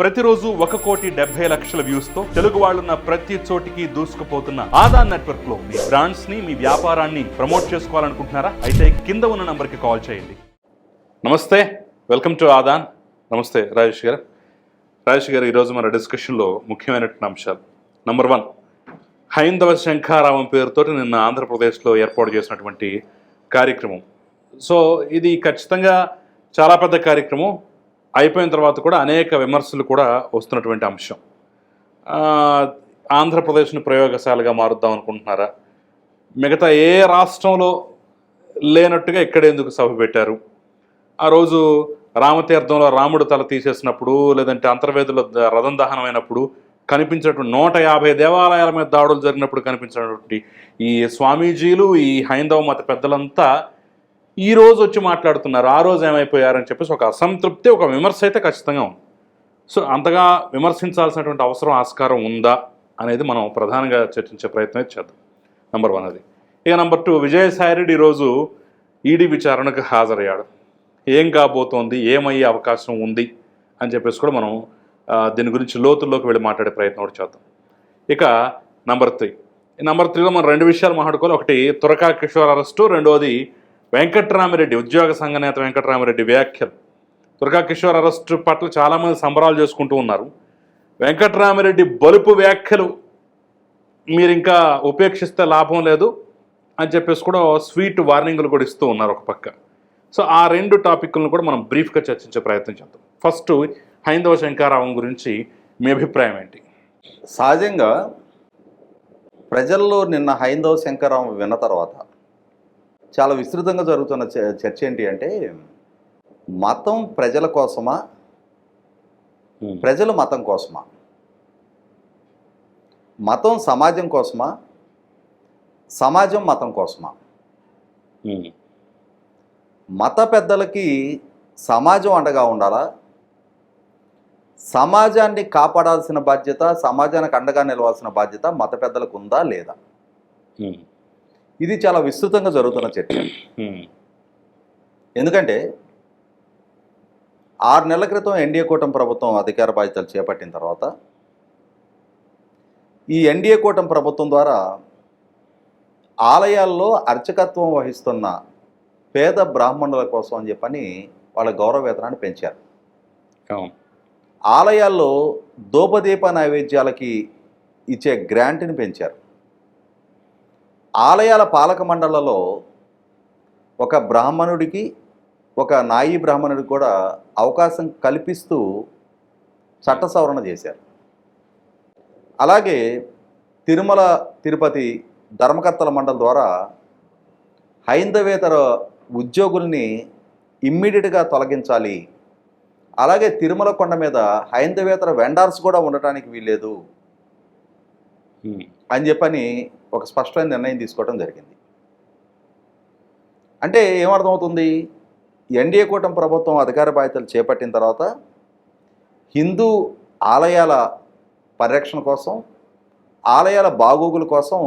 ప్రతిరోజు 1,70,00,000 వ్యూస్ తో తెలుగు వాళ్ళున్న ప్రతి చోటికి దూసుకుపోతున్న ఆదాన్ నెట్వర్క్ లో మీ బ్రాండ్స్ ని మీ వ్యాపారాన్ని ప్రమోట్ చేసుకోవాలనుకుంటున్నారా? అయితే కింద ఉన్న నంబర్ కి కాల్ చేయండి. నమస్తే, వెల్కమ్ టు ఆదాన్. నమస్తే రాజేష్ గారు. రాజేష్ గారు, ఈరోజు మన డిస్కషన్లో ముఖ్యమైనటువంటి అంశాలు. నంబర్ 1, హైందవ శంఖారావం పేరుతో నిన్న ఆంధ్రప్రదేశ్లో ఏర్పాటు చేసినటువంటి కార్యక్రమం. సో ఇది ఖచ్చితంగా చాలా పెద్ద కార్యక్రమం. అయిపోయిన తర్వాత కూడా అనేక విమర్శలు కూడా వస్తున్నటువంటి అంశం. ఆంధ్రప్రదేశ్ను ప్రయోగశాలగా మారుద్దాం అనుకుంటున్నారా? మిగతా ఏ రాష్ట్రంలో లేనట్టుగా ఇక్కడ ఎందుకు సభ పెట్టారు? ఆ రోజు రామతీర్థంలో రాముడు తల తీసేసినప్పుడు, లేదంటే అంతర్వేదిలో రథం దహనం అయినప్పుడు కనిపించినటువంటి 150 దేవాలయాల మీద దాడులు జరిగినప్పుడు కనిపించినటువంటి ఈ స్వామీజీలు, ఈ హైందవ మత పెద్దలంతా ఈ రోజు వచ్చి మాట్లాడుతున్నారు. ఆ రోజు ఏమైపోయారని చెప్పేసి ఒక అసంతృప్తి, ఒక విమర్శ అయితే ఖచ్చితంగా ఉంది. సో అంతగా విమర్శించాల్సినటువంటి అవసరం, ఆస్కారం ఉందా అనేది మనం ప్రధానంగా చర్చించే ప్రయత్నం చేద్దాం. నంబర్ 1 అది. ఇక నంబర్ 2, విజయసాయిరెడ్డి ఈరోజు ఈడీ విచారణకు హాజరయ్యాడు. ఏం కాబోతోంది, ఏమయ్యే అవకాశం ఉంది అని చెప్పేసి కూడా మనం దీని గురించి లోతుల్లోకి వెళ్ళి మాట్లాడే ప్రయత్నం కూడా చేద్దాం. ఇక నంబర్ 3. ఈ నంబర్ 3లో మనం 2 విషయాలు మాట్లాడుకోవాలి. ఒకటి, తురకా కిషోర్ అరెస్టు. రెండవది, వెంకట్రామిరెడ్డి, ఉద్యోగ సంఘ నేత వెంకట్రామిరెడ్డి వ్యాఖ్యలు. తురకా కిషోర్ అరెస్టు పట్ల చాలామంది సంబరాలు చేసుకుంటూ ఉన్నారు. వెంకట్రామిరెడ్డి బలుపు వ్యాఖ్యలు మీరు ఇంకా ఉపేక్షిస్తే లాభం లేదు అని చెప్పేసి కూడా స్వీట్ వార్నింగ్లు కూడా ఇస్తూ ఉన్నారు ఒక పక్క. సో ఆ 2 టాపిక్లను కూడా మనం బ్రీఫ్గా చర్చించే ప్రయత్నం చేద్దాం. ఫస్ట్, హైందవ శంఖారావం గురించి మీ అభిప్రాయం ఏంటి? సహజంగా ప్రజల్లో నిన్న హైందవ శంఖారావం విన్న తర్వాత చాలా విస్తృతంగా జరుగుతున్న చర్చ ఏంటి అంటే, మతం ప్రజల కోసమా, ప్రజలు మతం కోసమా? మతం సమాజం కోసమా, సమాజం మతం కోసమా? మత పెద్దలకి సమాజం అండగా ఉండాలా, సమాజాన్ని కాపాడాల్సిన బాధ్యత, సమాజానికి అండగా నిలవాల్సిన బాధ్యత మత పెద్దలకు ఉందా లేదా? ఇది చాలా విస్తృతంగా జరుగుతున్న చర్చ. ఎందుకంటే 6 నెలల క్రితం ఎన్డీఏ కూటమి ప్రభుత్వం అధికార బాధ్యతలు చేపట్టిన తర్వాత ఈ ఎన్డీఏ కూటమి ప్రభుత్వం ద్వారా ఆలయాల్లో అర్చకత్వం వహిస్తున్న పేద బ్రాహ్మణుల కోసం అని చెప్పని వాళ్ళ గౌరవ వేతనాన్ని పెంచారు. ఆలయాల్లో ధూపదీప నైవేద్యాలకి ఇచ్చే గ్రాంట్ని పెంచారు. ఆలయాల పాలక మండళ్లలో ఒక బ్రాహ్మణుడికి, ఒక నాయీ బ్రాహ్మణుడికి కూడా అవకాశం కల్పిస్తూ చట్ట సవరణ చేశారు. అలాగే తిరుమల తిరుపతి ధర్మకర్తల మండలి ద్వారా హైందవేతర ఉద్యోగుల్ని ఇమ్మీడియట్గా తొలగించాలి, అలాగే తిరుమల కొండ మీద హైందవేతర వెండార్స్ కూడా ఉండటానికి వీల్లేదు అని చెప్పని ఒక స్పష్టమైన నిర్ణయం తీసుకోవడం జరిగింది. అంటే ఏమర్థమవుతుంది? ఎన్డీఏ కూటమి ప్రభుత్వం అధికార బాధ్యతలు చేపట్టిన తర్వాత హిందూ ఆలయాల పరిరక్షణ కోసం, ఆలయాల బాగోగుల కోసం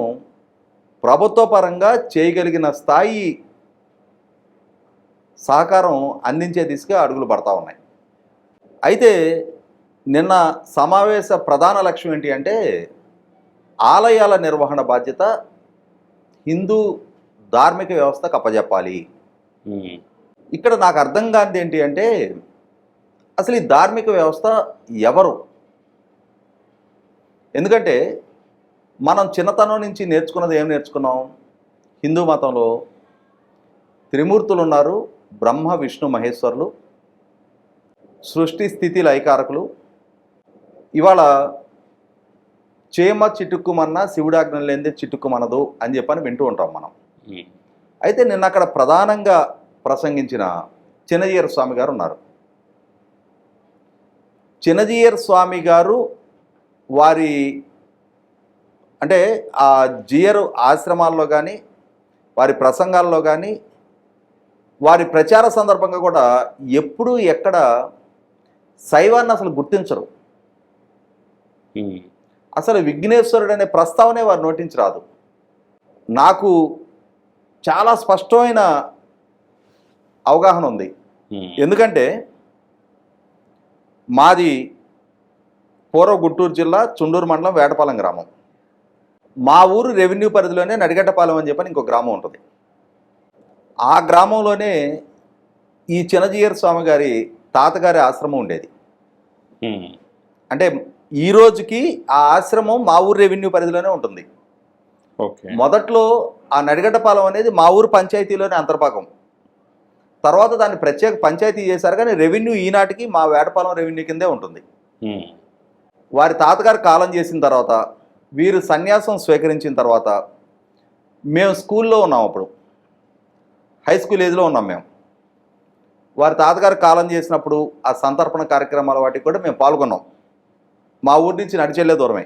ప్రభుత్వ పరంగా చేయగలిగిన స్థాయి సహకారం అందించే దిశగా అడుగులు పడతా ఉన్నాయి. అయితే నిన్న సమావేశ ప్రధాన లక్ష్యం ఏంటి అంటే, ఆలయాల నిర్వహణ బాధ్యత హిందూ ధార్మిక వ్యవస్థకు అప్పజెప్పాలి. ఇక్కడ నాకు అర్థం కానిది ఏంటి అంటే, అసలు ఈ ధార్మిక వ్యవస్థ ఎవరు? ఎందుకంటే మనం చిన్నతనం నుంచి నేర్చుకున్నది ఏం నేర్చుకున్నాం? హిందూ మతంలో త్రిమూర్తులు ఉన్నారు, బ్రహ్మ విష్ణు మహేశ్వరులు, సృష్టి స్థితి లయకారకులు. ఇవాళ చేమ చిటుక్కుమన్నా శివుడాజ్ఞ లేనిదే చిటుక్కుమనదు అని చెప్పని వింటూ ఉంటాం మనం. అయితే నిన్న అక్కడ ప్రధానంగా ప్రసంగించిన చిన్నజీయర్ స్వామి గారు ఉన్నారు. చిన్నజీయర్ స్వామి గారు వారి అంటే ఆ జియర్ ఆశ్రమాల్లో కానీ, వారి ప్రసంగాల్లో కానీ, వారి ప్రచార సందర్భంగా కూడా ఎప్పుడూ ఎక్కడ శైవాన్ని అసలు గుర్తించరు. అసలు విఘ్నేశ్వరుడు అనే ప్రస్తావనే వారు నోటించి రాదు. నాకు చాలా స్పష్టమైన అవగాహన ఉంది. ఎందుకంటే మాది పూర్వ గుంటూరు జిల్లా చుండూరు మండలం వేటపాలెం గ్రామం. మా ఊరు రెవెన్యూ పరిధిలోనే నడిగడ్డపాలెం అని చెప్పని ఇంకో గ్రామం ఉంటుంది. ఆ గ్రామంలోనే ఈ చిన్నజీయర్ స్వామి గారి తాతగారి ఆశ్రమం ఉండేది. అంటే ఈ రోజుకి ఆ ఆశ్రమం మా ఊరు రెవెన్యూ పరిధిలోనే ఉంటుంది. ఓకే. మొదట్లో ఆ నడిగడ్డపాలెం అనేది మా ఊరు పంచాయతీలోనే అంతర్భాగం. తర్వాత దాన్ని ప్రత్యేక పంచాయతీ చేశారు, కానీ రెవెన్యూ ఈనాటికి మా వేటపాలెం రెవెన్యూ కిందే ఉంటుంది. వారి తాతగారు కాలం చేసిన తర్వాత, వీరు సన్యాసం స్వీకరించిన తర్వాత, మేము స్కూల్లో ఉన్నాం, అప్పుడు హై స్కూల్ ఏజ్లో ఉన్నాం మేము. వారి తాతగారు కాలం చేసినప్పుడు ఆ సంతర్పణ కార్యక్రమాల వాటికి కూడా మేము పాల్గొన్నాం. మా ఊరి నుంచి నడిచెళ్ళే దూరమే.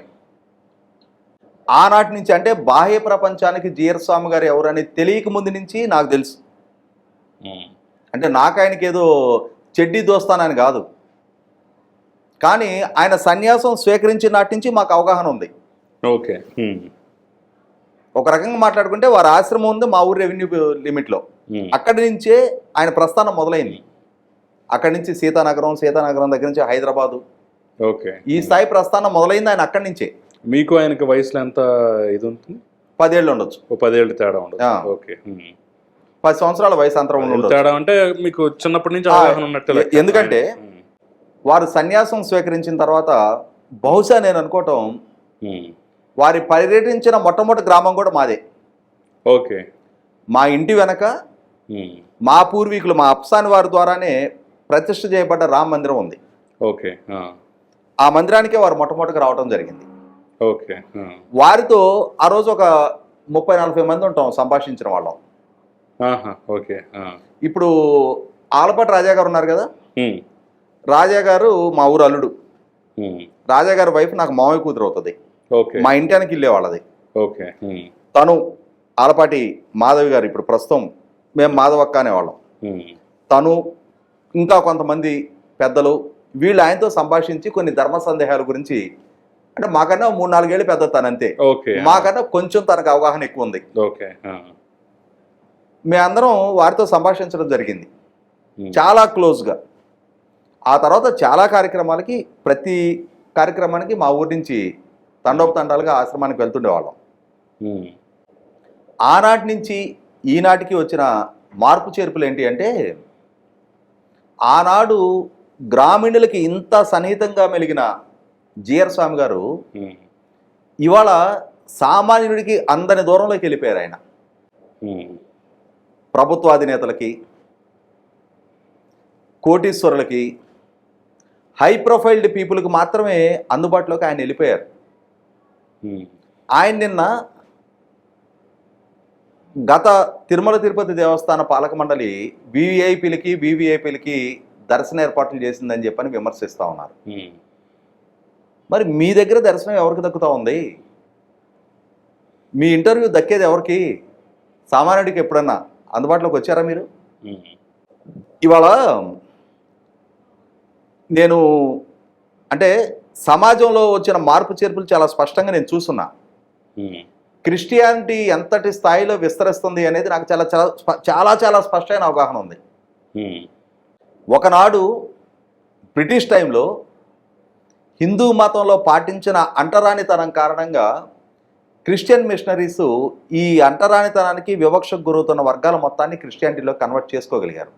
ఆనాటి నుంచి, అంటే బాహ్య ప్రపంచానికి జీయర్ స్వామి గారు ఎవరని తెలియక ముందు నుంచి నాకు తెలుసు. అంటే నాకు ఆయనకి ఏదో చెడ్డీ దోస్తానని కాదు, కానీ ఆయన సన్యాసం స్వీకరించిన నాటి నుంచి మాకు అవగాహన ఉంది. ఓకే. ఒక రకంగా మాట్లాడుకుంటే వారి ఆశ్రమం ఉంది మా ఊరు రెవెన్యూ లిమిట్లో. అక్కడి నుంచే ఆయన ప్రస్థానం మొదలైంది. అక్కడి నుంచి సీతానగరం దగ్గర నుంచి హైదరాబాదు, ఓకే, ఈ స్థాయి ప్రస్థానం మొదలైంది ఆయన అక్కడి నుంచే. మీకు ఆయనకి వయసులో ఎంత ఇది ఉంటుంది? 10 ఏళ్ళు ఉండొచ్చు. 10 ఏళ్ళు తేడా ఉండదు. ఓకే. 10 సంవత్సరాల వయసు అంతరం ఉండొచ్చు. తేడా అంటే మీకు చిన్నప్పటి నుంచి అవగాహన ఉన్నట్టు. ఎందుకంటే వారు సన్యాసం స్వీకరించిన తర్వాత బహుశా నేను అనుకోవటం వారి పర్యటించిన మొట్టమొదటి గ్రామం కూడా మాదే. ఓకే. మా ఇంటి వెనక మా పూర్వీకులు, మా అప్సాని వారి ద్వారానే ప్రతిష్ఠ చేయబడ్డ రామ మందిరం ఉంది. ఓకే. ఆ మందిరానికే వారు మొట్టమొదటిగా రావడం జరిగింది. ఓకే. వారితో ఆ రోజు ఒక 30-40 మంది ఉంటాం సంభాషించిన వాళ్ళం. ఓకే. ఇప్పుడు ఆలపాటి రాజా గారు ఉన్నారు కదా, రాజా గారు మా ఊరు అల్లుడు. రాజా గారి వైఫ్ నాకు మామయ్య కూతురు అవుతుంది. ఓకే. మా ఇంటి వెనక ఇల్లే వాళ్ళది. ఓకే. తను ఆలపాటి మాధవి గారు, ఇప్పుడు ప్రస్తుతం మేము మాధవక్క అనేవాళ్ళం. తను ఇంకా కొంతమంది పెద్దలు, వీళ్ళు ఆయనతో సంభాషించి కొన్ని ధర్మ సందేహాల గురించి, అంటే మాకన్నా 3-4 ఏళ్ళు పెద్ద తనంతే, మాకన్నా కొంచెం తనకు అవగాహన ఎక్కువ ఉంది. ఓకే. మేమందరం వారితో సంభాషించడం జరిగింది చాలా క్లోజ్గా. ఆ తర్వాత చాలా కార్యక్రమాలకి, ప్రతి కార్యక్రమానికి మా ఊరి నుంచి తండోపతండాలుగా ఆశ్రమానికి వెళ్తుండేవాళ్ళం. ఆనాటి నుంచి ఈనాటికి వచ్చిన మార్పు చేర్పులు ఏంటి అంటే, ఆనాడు గ్రామీణులకి ఇంత సన్నిహితంగా మెలిగిన జీయర్ స్వామి గారు ఇవాళ సామాన్యుడికి అందని దూరంలోకి వెళ్ళిపోయారు. ఆయన ప్రభుత్వాధినేతలకి, కోటీశ్వరులకి, హై ప్రొఫైల్డ్ పీపుల్కి మాత్రమే అందుబాటులోకి ఆయన వెళ్ళిపోయారు. ఆయన నిన్న గత తిరుమల తిరుపతి దేవస్థాన పాలక మండలి వివిఐపీలకి దర్శన ఏర్పాట్లు చేసిందని చెప్పని విమర్శిస్తూ ఉన్నారు. మరి మీ దగ్గర దర్శనం ఎవరికి దక్కుతూ ఉంది? మీ ఇంటర్వ్యూ దక్కేది ఎవరికి? సామాన్యుడికి ఎప్పుడన్నా అందుబాటులోకి వచ్చారా మీరు? ఇవాళ నేను అంటే సమాజంలో వచ్చిన మార్పు చేర్పులు చాలా స్పష్టంగా నేను చూస్తున్నా. క్రిస్టియానిటీ ఎంతటి స్థాయిలో విస్తరిస్తుంది అనేది నాకు చాలా చాలా చాలా చాలా స్పష్టమైన అవగాహన ఉంది. ఒకనాడు బ్రిటిష్ టైంలో హిందూ మతంలో పాటించిన అంటరానితనం కారణంగా క్రిస్టియన్ మిషనరీస్ ఈ అంటరానితనానికి వివక్షకు గురవుతున్న వర్గాల మొత్తాన్ని క్రిస్టియానిటీలో కన్వర్ట్ చేసుకోగలిగారు.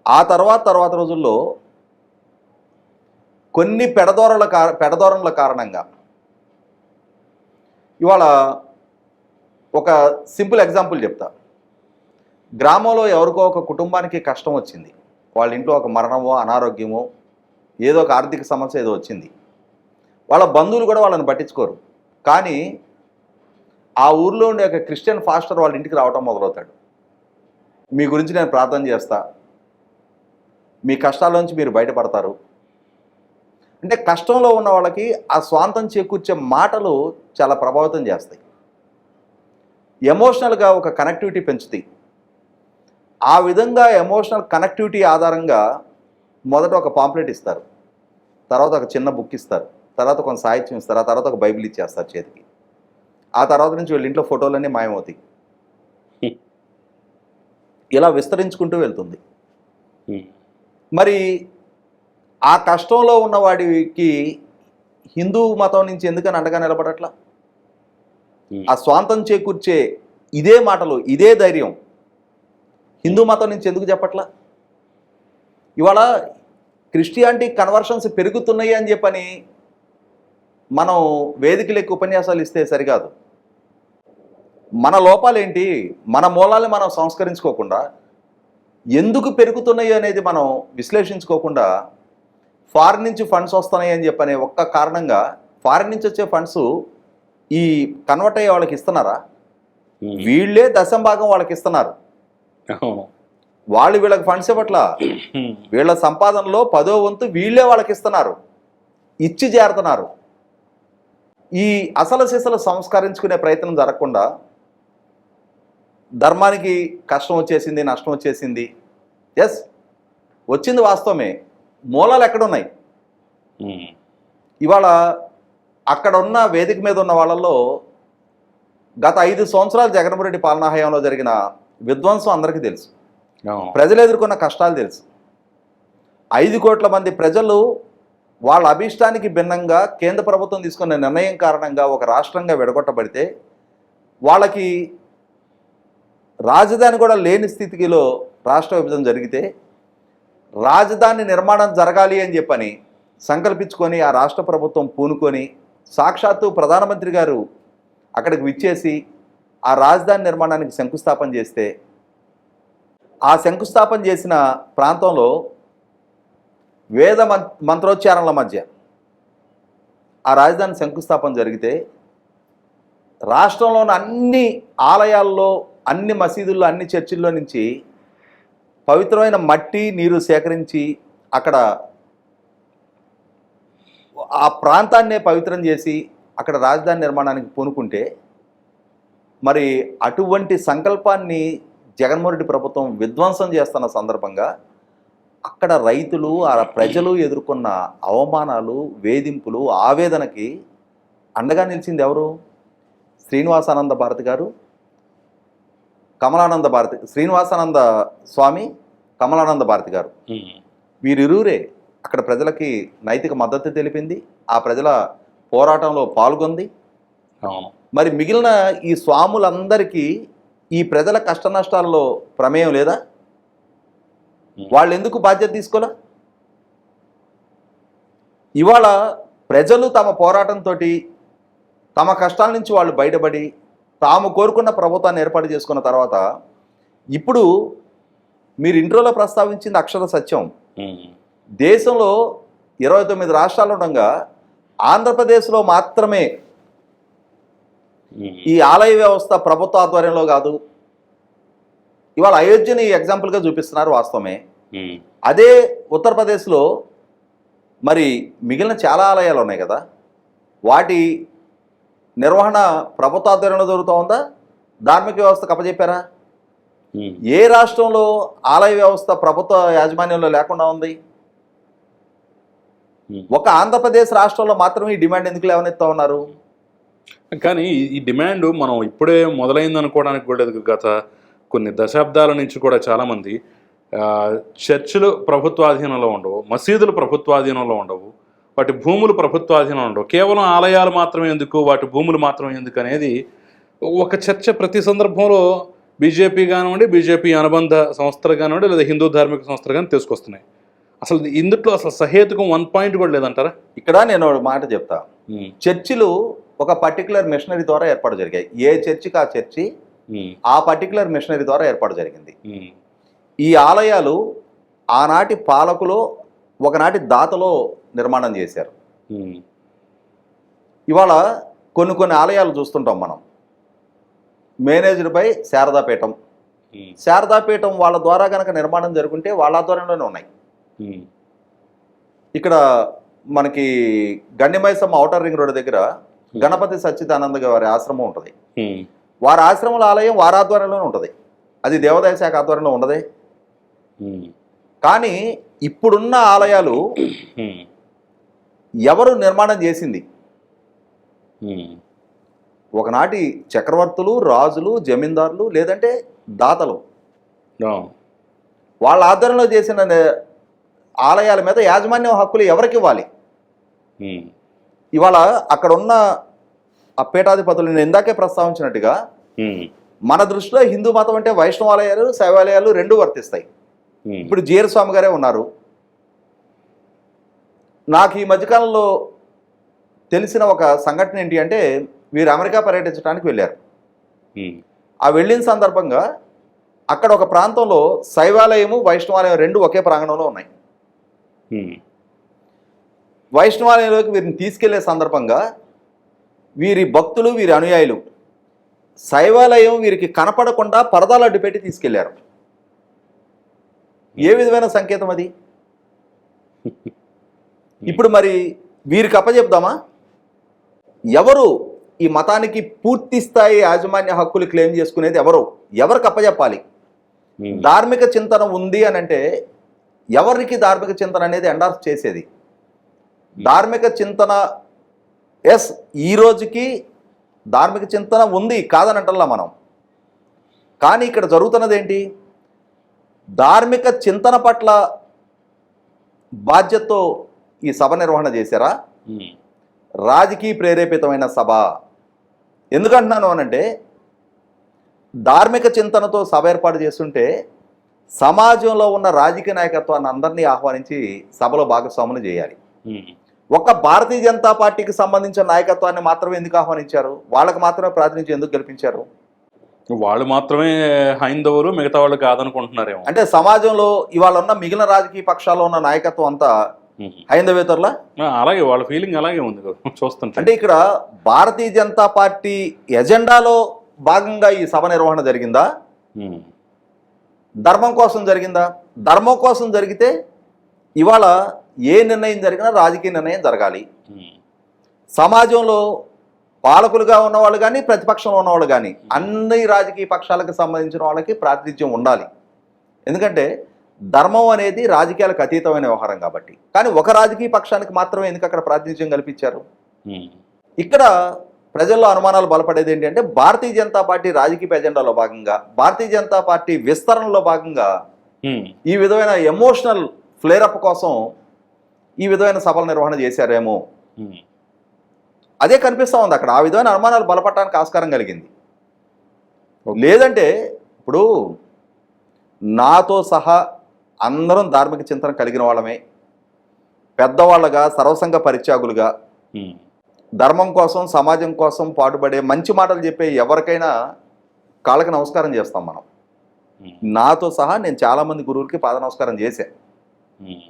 ఆ తర్వాత రోజుల్లో కొన్ని పెడధోరణుల కారణంగా ఇవాళ ఒక సింపుల్ ఎగ్జాంపుల్ చెప్తా. గ్రామంలో ఎవరికో ఒక కుటుంబానికి కష్టం వచ్చింది, వాళ్ళ ఇంట్లో ఒక మరణమో అనారోగ్యమో ఏదో ఒక ఆర్థిక సమస్య ఏదో వచ్చింది. వాళ్ళ బంధువులు కూడా వాళ్ళని పట్టించుకోరు. కానీ ఆ ఊర్లో ఉండే ఒక క్రిస్టియన్ ఫాస్టర్ వాళ్ళ ఇంటికి రావటం మొదలవుతాడు. మీ గురించి నేను ప్రార్థన చేస్తా, మీ కష్టాల్లోంచి మీరు బయటపడతారు. అంటే కష్టంలో ఉన్న వాళ్ళకి ఆ స్వాంతం చేకూర్చే మాటలు చాలా ప్రభావితం చేస్తాయి, ఎమోషనల్గా ఒక కనెక్టివిటీ పెంచుతాయి. ఆ విధంగా ఎమోషనల్ కనెక్టివిటీ ఆధారంగా మొదట ఒక పాంప్లెట్ ఇస్తారు, తర్వాత ఒక చిన్న బుక్ ఇస్తారు, తర్వాత కొంత సాహిత్యం ఇస్తారు, ఆ తర్వాత ఒక బైబిల్ ఇచ్చేస్తారు చేతికి. ఆ తర్వాత నుంచి వీళ్ళ ఇంట్లో ఫోటోలన్నీ మాయమవుతాయి. ఇలా విస్తరించుకుంటూ వెళ్తుంది. మరి ఆ కష్టంలో ఉన్నవాడికి హిందూ మతం నుంచి ఎందుకని అండగా నిలబడట్లా? ఆ స్వాంతం చేకూర్చే ఇదే మాటలు, ఇదే ధైర్యం హిందూ మతం నుంచి ఎందుకు చెప్పట్లా? ఇవాళ క్రిస్టియానిటీ కన్వర్షన్స్ పెరుగుతున్నాయి అని చెప్పని మనం వేదికలకు ఉపన్యాసాలు ఇస్తే సరికాదు. మన లోపాలేంటి, మన మూలాల్ని మనం సంస్కరించుకోకుండా, ఎందుకు పెరుగుతున్నాయి అనేది మనం విశ్లేషించుకోకుండా, ఫారిన్ నుంచి ఫండ్స్ వస్తున్నాయి అని చెప్పనే ఒక్క కారణంగా ఫారిన్ నుంచి వచ్చే ఫండ్స్ ఈ కన్వర్ట్ అయ్యే వాళ్ళకి ఇస్తున్నారా? వీళ్ళే దశంభాగం వాళ్ళకి ఇస్తున్నారు. వాళ్ళు వీళ్ళకి ఫండ్స్ ఇవ్వట్లా. వీళ్ళ సంపాదనలో 10వ వంతు వీళ్ళే వాళ్ళకి ఇస్తున్నారు, ఇచ్చి చేరుతున్నారు. ఈ అసలు సిసలు సంస్కరించుకునే ప్రయత్నం జరగకుండా ధర్మానికి కష్టం వచ్చేసింది, నష్టం వచ్చేసింది. ఎస్, వచ్చింది వాస్తవమే. మూలాలు ఎక్కడున్నాయి? ఇవాళ అక్కడ ఉన్న వేదిక మీద ఉన్న వాళ్ళల్లో గత 5 సంవత్సరాలు జగన్మోహన్ రెడ్డి పాలనా హయాంలో జరిగిన విధ్వంసం అందరికీ తెలుసు. ప్రజలు ఎదుర్కొన్న కష్టాలు తెలుసు. 5 కోట్ల మంది ప్రజలు వాళ్ళ అభీష్టానికి భిన్నంగా కేంద్ర ప్రభుత్వం తీసుకున్న నిర్ణయం కారణంగా ఒక రాష్ట్రంగా విడగొట్టబడితే, వాళ్ళకి రాజధాని కూడా లేని స్థితిలో రాష్ట్ర విభజన జరిగితే, రాజధాని నిర్మాణం జరగాలి అని చెప్పని సంకల్పించుకొని ఆ రాష్ట్ర ప్రభుత్వం పూనుకొని సాక్షాత్తు ప్రధానమంత్రి గారు అక్కడికి విచ్చేసి ఆ రాజధాని నిర్మాణానికి శంకుస్థాపన చేస్తే, ఆ శంకుస్థాపన చేసిన ప్రాంతంలో వేద మంత్రోచ్చారణల మధ్య ఆ రాజధాని శంకుస్థాపన జరిగితే, రాష్ట్రంలోని అన్ని ఆలయాల్లో, అన్ని మసీదుల్లో, అన్ని చర్చిల్లో నుంచి పవిత్రమైన మట్టి నీరు సేకరించి అక్కడ ఆ ప్రాంతాన్నే పవిత్రం చేసి అక్కడ రాజధాని నిర్మాణానికి పూనుకుంటే, మరి అటువంటి సంకల్పాన్ని జగన్మోహన్ రెడ్డి ప్రభుత్వం విధ్వంసం చేస్తున్న సందర్భంగా అక్కడ రైతులు, ఆ ప్రజలు ఎదుర్కొన్న అవమానాలు, వేధింపులు, ఆవేదనకి అండగా నిలిచింది ఎవరు? శ్రీనివాసానంద భారతి గారు, కమలానంద భారతి, శ్రీనివాసానంద స్వామి, కమలానంద భారతి గారు. వీరిరువురే అక్కడ ప్రజలకి నైతిక మద్దతు తెలిపింది, ఆ ప్రజల పోరాటంలో పాల్గొంది. మరి మిగిలిన ఈ స్వాములందరికీ ఈ ప్రజల కష్ట నష్టాల్లో ప్రమేయం లేదా? వాళ్ళు ఎందుకు బాధ్యత తీసుకోలే? ఇవాళ ప్రజలు తమ పోరాటంతో తమ కష్టాల నుంచి వాళ్ళు బయటపడి తాము కోరుకున్న ప్రభుత్వాన్ని ఏర్పాటు చేసుకున్న తర్వాత, ఇప్పుడు మీరు ఇంట్రోలో ప్రస్తావించింది అక్షర సత్యం. దేశంలో 29 రాష్ట్రాలు ఉండగా ఆంధ్రప్రదేశ్లో మాత్రమే ఈ ఆలయ వ్యవస్థ ప్రభుత్వ ఆధ్వర్యంలో కాదు. ఇవాళ అయోధ్యని ఎగ్జాంపుల్గా చూపిస్తున్నారు, వాస్తవమే. అదే ఉత్తరప్రదేశ్లో మరి మిగిలిన చాలా ఆలయాలు ఉన్నాయి కదా, వాటి నిర్వహణ ప్రభుత్వ ఆధ్వర్యంలో జరుగుతూ ఉందా? ధార్మిక వ్యవస్థకు అప్పచెప్పారా? ఏ రాష్ట్రంలో ఆలయ వ్యవస్థ ప్రభుత్వ యాజమాన్యంలో లేకుండా ఉంది? ఒక ఆంధ్రప్రదేశ్ రాష్ట్రంలో మాత్రమే ఈ డిమాండ్ ఎందుకు లేవనెత్తా ఉన్నారు? కానీ ఈ డిమాండ్ మనం ఇప్పుడే మొదలైంది అనుకోవడానికి కూడా లేదు. గత కొన్ని దశాబ్దాల నుంచి కూడా చాలామంది చర్చిలు ప్రభుత్వాధీనంలో ఉండవు, మసీదులు ప్రభుత్వాధీనంలో ఉండవు, వాటి భూములు ప్రభుత్వాధీనంలో ఉండవు, కేవలం ఆలయాలు మాత్రమే ఎందుకు, వాటి భూములు మాత్రమే ఎందుకు అనేది ఒక చర్చ ప్రతి సందర్భంలో బీజేపీ కానివ్వండి, బీజేపీ అనుబంధ సంస్థలు కానివ్వండి, లేదా హిందూ ధార్మిక సంస్థలు కానీ తీసుకొస్తున్నాయి. అసలు ఇందులో అసలు సహేతుకం 1 పాయింట్ కూడా లేదంటారా? ఇక్కడ నేను ఒక మాట చెప్తా. చర్చిలు ఒక పర్టికులర్ మిషనరీ ద్వారా ఏర్పాటు జరిగాయి. ఏ చర్చికి ఆ చర్చి ఆ పర్టికులర్ మిషనరీ ద్వారా ఏర్పాటు జరిగింది. ఈ ఆలయాలు ఆనాటి పాలకులు, ఒకనాటి దాతలో నిర్మాణం చేశారు. ఇవాళ కొన్ని ఆలయాలు చూస్తుంటాం మనం, మేనేజ్డ్ బై శారదాపీఠం. శారదాపీఠం వాళ్ళ ద్వారా కనుక నిర్మాణం జరుగుంటే వాళ్ళ ఆధ్వర్యంలోనే ఉన్నాయి. ఇక్కడ మనకి గండిమైసమ్మ ఔటర్ రింగ్ రోడ్ దగ్గర గణపతి సచ్చిదానంద గారి ఆశ్రమం ఉంటుంది. వారి ఆశ్రమంలో ఆలయం వారి ఆధ్వర్యంలోనే ఉంటుంది. అది దేవాదాయ శాఖ ఆధ్వర్యంలో ఉండదే. కానీ ఇప్పుడున్న ఆలయాలు ఎవరు నిర్మాణం చేసింది? ఒకనాటి చక్రవర్తులు, రాజులు, జమీందారులు, లేదంటే దాతలు. వాళ్ళ ఆధ్వర్యంలో చేసిన ఆలయాల మీద యాజమాన్యం హక్కులు ఎవరికి ఇవ్వాలి? ఉమ్, ఇవాళ అక్కడ ఉన్న ఆ పీఠాధిపతులు నేను ఇందాకే ప్రస్తావించినట్టుగా ఉమ్, మన దృష్టిలో హిందూ మతం అంటే వైష్ణవాలయాలు శైవాలయాలు రెండూ వర్తిస్తాయి. ఉమ్, ఇప్పుడు జీర స్వామి గారే ఉన్నారు. నాకు ఈ మధ్యకాలంలో తెలిసిన ఒక సంఘటన ఏంటి అంటే, వీరు అమెరికా పర్యటించడానికి వెళ్ళారు. ఉమ్, ఆ వెళ్ళిన సందర్భంగా అక్కడ ఒక ప్రాంతంలో శైవాలయము వైష్ణవాలయం రెండు ఒకే ప్రాంగణంలో ఉన్నాయి. ఉమ్, వైష్ణవాలయంలోకి వీరిని తీసుకెళ్లే సందర్భంగా వీరి భక్తులు వీరి అనుయాయులు శైవాలయం వీరికి కనపడకుండా పరదాలు అడ్డుపెట్టి తీసుకెళ్లారు. ఏ విధమైన సంకేతం అది? ఇప్పుడు మరి వీరికి అప్పచెప్దామా? ఎవరు ఈ మతానికి పూర్తి స్థాయి యాజమాన్య హక్కులు క్లెయిమ్ చేసుకునేది ఎవరికి అప్పచెప్పాలి? ఉమ్, ధార్మిక చింతన ఉంది అని అంటే ఎవరికి ధార్మిక చింతన అనేది ఎండార్స్ చేసేది? ధార్మిక చింతన ఎస్, ఈ రోజుకి ధార్మిక చింతన ఉంది కాదని అంటల్లా మనం. కానీ ఇక్కడ జరుగుతున్నది ఏంటి? ధార్మిక చింతన పట్ల బాధ్యతతో ఈ సభ నిర్వహణ చేశారా? ఉమ్, రాజకీయ ప్రేరేపితమైన సభ. ఎందుకంటున్నాను అనంటే, ధార్మిక చింతనతో సభ ఏర్పాటు చేస్తుంటే సమాజంలో ఉన్న రాజకీయ నాయకత్వాన్ని అందరినీ ఆహ్వానించి సభలో భాగస్వాములు చేయాలి. ఉమ్, ఒక్క భారతీయ జనతా పార్టీకి సంబంధించిన నాయకత్వాన్ని మాత్రమే ఎందుకు ఆహ్వానించారు? వాళ్ళకి మాత్రమే ప్రాతినిధ్యం ఎందుకు కల్పించారు? వాళ్ళు మాత్రమే హైందవులు, మిగతా వాళ్ళు కాదనుకుంటున్నారేమో. అంటే సమాజంలో ఇవాళ ఉన్న మిగిలిన రాజకీయ పక్షాల్లో ఉన్న నాయకత్వం అంతా ఉమ్, హైందవేతరులా? అలాగే వాళ్ళ ఫీలింగ్ అలాగే ఉంది కదా చూస్తుంటే. అంటే ఇక్కడ భారతీయ జనతా పార్టీ ఎజెండాలో భాగంగా ఈ సభ నిర్వహణ జరిగిందా? ఉమ్, ధర్మం కోసం జరిగిందా? ధర్మం కోసం జరిగితే ఇవాళ ఏ నిర్ణయం జరిగినా రాజకీయ నిర్ణయం జరగాలి. ఉమ్, సమాజంలో పాలకులుగా ఉన్నవాళ్ళు కానీ ప్రతిపక్షంలో ఉన్నవాళ్ళు కానీ అన్ని రాజకీయ పక్షాలకు సంబంధించిన వాళ్ళకి ప్రాతినిధ్యం ఉండాలి. ఎందుకంటే ధర్మం అనేది రాజకీయాలకు అతీతమైన వ్యవహారం కాబట్టి. కానీ ఒక రాజకీయ పక్షానికి మాత్రమే ఎందుకు అక్కడ ప్రాతినిధ్యం కల్పించారు? ఉమ్, ఇక్కడ ప్రజల్లో అనుమానాలు బలపడేది ఏంటి అంటే, భారతీయ జనతా పార్టీ రాజకీయ ఎజెండాలో భాగంగా, భారతీయ జనతా పార్టీ విస్తరణలో భాగంగా ఉమ్, ఈ విధమైన ఎమోషనల్ ఫ్లేరప్ కోసం ఈ విధమైన సభల నిర్వహణ చేశారేమో, ఉమ్, అదే కనిపిస్తూ ఉంది అక్కడ. ఆ విధమైన అనుమానాలు బలపడటానికి ఆస్కారం కలిగింది. లేదంటే ఇప్పుడు నాతో సహా అందరం ధార్మిక చింతన కలిగిన వాళ్ళమే, పెద్దవాళ్ళగా సర్వసంగ పరిత్యాగులుగా ఉమ్, ధర్మం కోసం సమాజం కోసం పాటుపడే మంచి మాటలు చెప్పే ఎవరికైనా కాళ్ళకి నమస్కారం చేస్తాం మనం. ఉమ్, నాతో సహా నేను చాలామంది గురువులకి పాద నమస్కారం చేశాను. ఉమ్,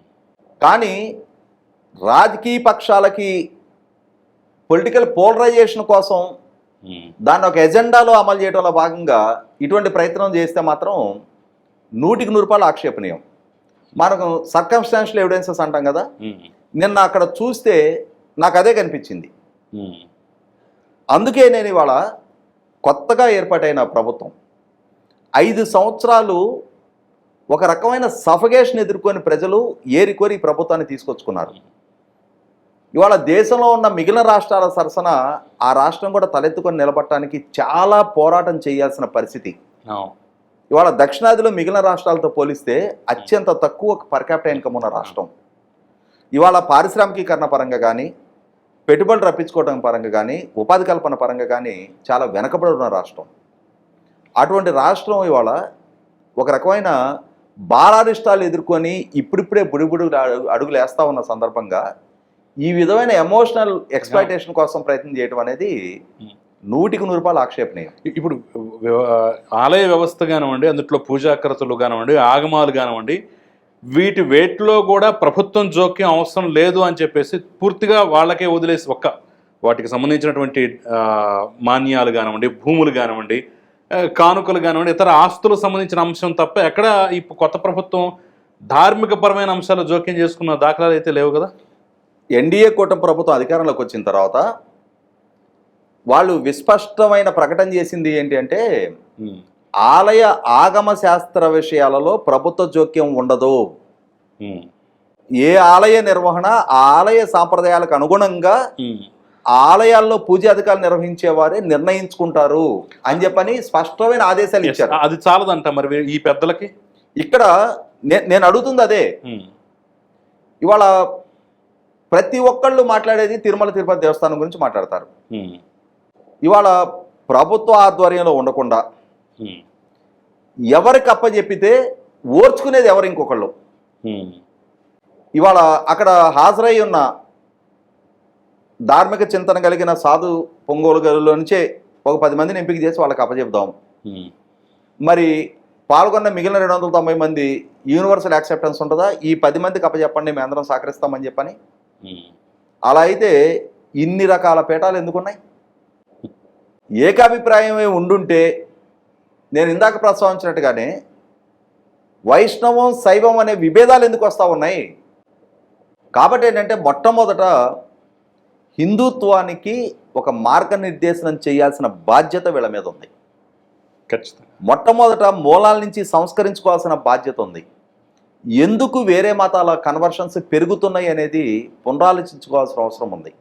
కానీ రాజకీయ పక్షాలకి పొలిటికల్ పోలరైజేషన్ కోసం ఉమ్, దాన్ని ఒక ఎజెండాలో అమలు చేయడంలో భాగంగా ఇటువంటి ప్రయత్నం చేస్తే మాత్రం 100% ఆక్షేపణీయం. మనకు సర్కమ్స్టాన్షియల్ ఎవిడెన్సెస్ అంటాం కదా, ఉమ్, నిన్న అక్కడ చూస్తే నాకు అదే కనిపించింది. ఉమ్, అందుకే నేను ఇవాళ కొత్తగా ఏర్పాటైన ప్రభుత్వం 5 సంవత్సరాలు ఒక రకమైన సఫగేషన్ ఎదుర్కొని ప్రజలు ఏరికోరి ఈ ప్రభుత్వాన్ని తీసుకొచ్చుకున్నారు. ఇవాళ దేశంలో ఉన్న మిగిలిన రాష్ట్రాల సరసన ఆ రాష్ట్రం కూడా తలెత్తుకొని నిలబడటానికి చాలా పోరాటం చేయాల్సిన పరిస్థితి. అవును. ఇవాళ దక్షిణాదిలో మిగిలిన రాష్ట్రాలతో పోలిస్తే అత్యంత తక్కువ పర్ క్యాపిటల్ ఇన్కమ్ ఉన్న రాష్ట్రం. ఇవాళ పారిశ్రామికీకరణ పరంగా కానీ, పెట్టుబడులు రప్పించుకోవడం పరంగా కానీ, ఉపాధి కల్పన పరంగా కానీ చాలా వెనకబడి ఉన్న రాష్ట్రం. అటువంటి రాష్ట్రం ఇవాళ ఒక రకమైన బాలారిష్టాలు ఎదుర్కొని ఇప్పుడిప్పుడే బుడిబుడు అడుగులు వేస్తూ ఉన్న సందర్భంగా ఈ విధమైన ఎమోషనల్ ఎక్స్‌ప్లాయిటేషన్ కోసం ప్రయత్నం చేయడం అనేది 100% ఆక్షేపణీయం. ఇప్పుడు ఆలయ వ్యవస్థ కానివ్వండి, అందులో పూజాకరతలు కానివ్వండి, ఆగమాలు కానివ్వండి, వీటి వేట్లో కూడా ప్రభుత్వం జోక్యం అవసరం లేదు అని చెప్పేసి పూర్తిగా వాళ్ళకే వదిలేసి వాటికి సంబంధించినటువంటి మాన్యాలు కానివ్వండి, భూములు కానివ్వండి, కానుకలు కానివ్వండి, ఇతర ఆస్తులకు సంబంధించిన అంశం తప్ప ఎక్కడ ఈ కొత్త ప్రభుత్వం ధార్మికపరమైన అంశాలు జోక్యం చేసుకున్న దాఖలాలు అయితే లేవు కదా. ఎన్డీఏ కూటమి ప్రభుత్వం అధికారంలోకి వచ్చిన తర్వాత వాళ్ళు విస్పష్టమైన ప్రకటన చేసింది ఏంటి అంటే, ఆలయ ఆగమ శాస్త్ర విషయాలలో ప్రభుత్వ జోక్యం ఉండదు. ఏ ఆలయ నిర్వహణ ఆలయ సాంప్రదాయాలకు అనుగుణంగా ఆలయాల్లో పూజాధికారులు నిర్వహించేవారే నిర్ణయించుకుంటారు అని చెప్పని స్పష్టమైన ఆదేశాలు ఇచ్చారు. అది చాలదంట మరి ఈ పెద్దలకి. ఇక్కడ నేను అడుగుతుంది అదే. ఇవాళ ప్రతి ఒక్కళ్ళు మాట్లాడేది తిరుమల తిరుపతి దేవస్థానం గురించి మాట్లాడతారు. ఇవాళ ప్రభుత్వ ఆధ్వర్యంలో ఉండకుండా ఎవరికి అప్పచెప్పితే ఓర్చుకునేది ఎవరు ఇంకొకళ్ళు. ఇవాళ అక్కడ హాజరై ఉన్న ధార్మిక చింతన కలిగిన సాధు పొంగోలులో నుంచే ఒక 10 మందిని ఎంపిక చేసి వాళ్ళకి అప్పచెప్దాం. మరి పాల్గొన్న మిగిలిన 290 మంది యూనివర్సల్ యాక్సెప్టెన్స్ ఉంటుందా? ఈ 10 మందికి అప్పచెప్పండి, మేము అందరం సహకరిస్తామని చెప్పని. అలా అయితే ఇన్ని రకాల పీఠాలు ఎందుకున్నాయి? ఏకాభిప్రాయమే ఉండుంటే నేను ఇందాక ప్రస్తావించినట్టుగానే వైష్ణవం శైవం అనే విభేదాలు ఎందుకు వస్తూ ఉన్నాయి? కాబట్టి ఏంటంటే మొట్టమొదట హిందుత్వానికి ఒక మార్గనిర్దేశనం చేయాల్సిన బాధ్యత వీళ్ళ మీద ఉంది. ఖచ్చితంగా మొట్టమొదట మూలాల నుంచి సంస్కరించుకోవాల్సిన బాధ్యత ఉంది. ఎందుకు వేరే మతాల కన్వర్షన్స్ పెరుగుతున్నాయి అనేది పునరాలోచించుకోవాల్సిన అవసరం ఉంది.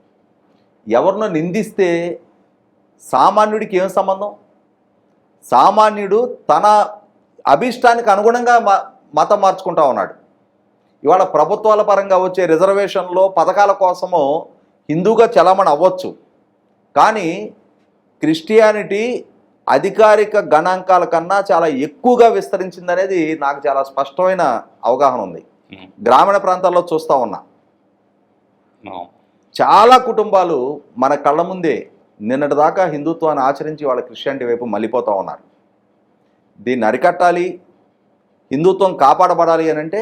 ఎవరినో నిందిస్తే సామాన్యుడికి ఏం సంబంధం? సామాన్యుడు తన అభిష్టానికి అనుగుణంగా మతం మార్చుకుంటా ఉన్నాడు. ఇవాళ ప్రభుత్వాల పరంగా వచ్చే రిజర్వేషన్లో పథకాల కోసమో హిందూగా చలామణి అవ్వచ్చు, కానీ క్రిస్టియానిటీ అధికారిక గణాంకాల కన్నా చాలా ఎక్కువగా విస్తరించిందనేది నాకు చాలా స్పష్టమైన అవగాహన ఉంది. గ్రామీణ ప్రాంతాల్లో చూస్తూ ఉన్నా చాలా కుటుంబాలు మన కళ్ళ ముందే నిన్నటిదాకా హిందుత్వాన్ని ఆచరించి వాళ్ళ క్రిస్టియానిటీ వైపు మళ్ళీపోతూ ఉన్నారు. దీన్ని అరికట్టాలి, హిందుత్వం కాపాడబడాలి అని అంటే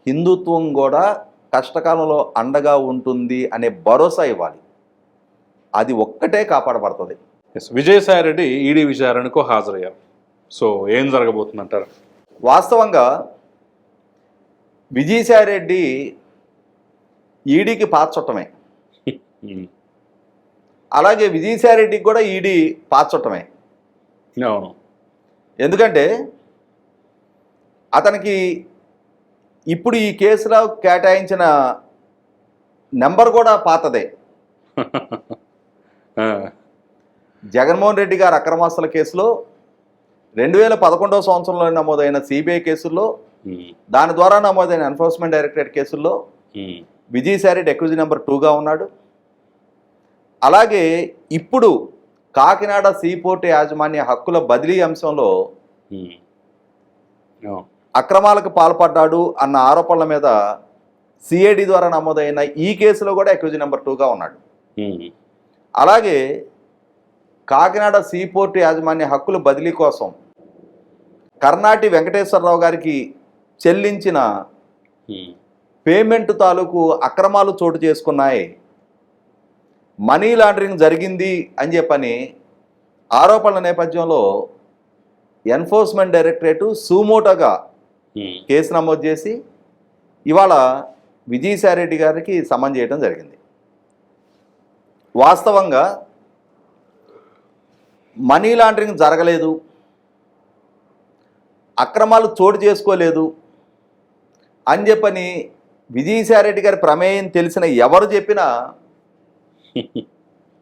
హిందుత్వం కూడా కష్టకాలంలో అండగా ఉంటుంది అనే భరోసా ఇవ్వాలి. అది ఒక్కటే కాపాడబడుతుంది. విజయసాయిరెడ్డి ఈడీ విచారణకు హాజరయ్యారు. సో ఏం జరగబోతుందంటారు? వాస్తవంగా విజయసాయిరెడ్డి ఈడీకి పాత చుట్టమే, అలాగే విజయసాయిరెడ్డికి కూడా ఈడీ పాత చుట్టమే. అవును, ఎందుకంటే అతనికి ఇప్పుడు ఈ కేసులో కేటాయించిన నెంబర్ కూడా పాతదే. జగన్మోహన్ రెడ్డి గారు అక్రమాస్తుల కేసులో 2011వ సంవత్సరంలో నమోదైన సిబిఐ కేసుల్లో, దాని ద్వారా నమోదైన ఎన్ఫోర్స్మెంట్ డైరెక్టరేట్ కేసుల్లో విజయసాయిరెడ్డి అక్యూజ్ నెంబర్ 2గా ఉన్నాడు. అలాగే ఇప్పుడు కాకినాడ సీపోర్టు యాజమాన్య హక్కుల బదిలీ అంశంలో అక్రమాలకు పాల్పడ్డాడు అన్న ఆరోపణల మీద సిఐడి ద్వారా నమోదైన ఈ కేసులో కూడా అక్యూజ్ నెంబర్ 2గా ఉన్నాడు. అలాగే కాకినాడ సీపోర్టు యాజమాన్య హక్కుల బదిలీ కోసం కర్నాటి వెంకటేశ్వరరావు గారికి చెల్లించిన పేమెంట్ తాలూకు అక్రమాలు చోటు చేసుకున్నాయి, మనీ లాండరింగ్ జరిగింది అని చెప్పని ఆరోపణల నేపథ్యంలో ఎన్ఫోర్స్మెంట్ డైరెక్టరేటు సుమోటోగా కేసు నమోదు చేసి ఇవాళ విజయసాయిరెడ్డి గారికి సమన్ చేయడం జరిగింది. వాస్తవంగా మనీ లాండరింగ్ జరగలేదు, అక్రమాలు చోటు చేసుకోలేదు అని చెప్పని విజయసాయిరెడ్డి గారి ప్రమేయం తెలిసిన ఎవరు చెప్పినా,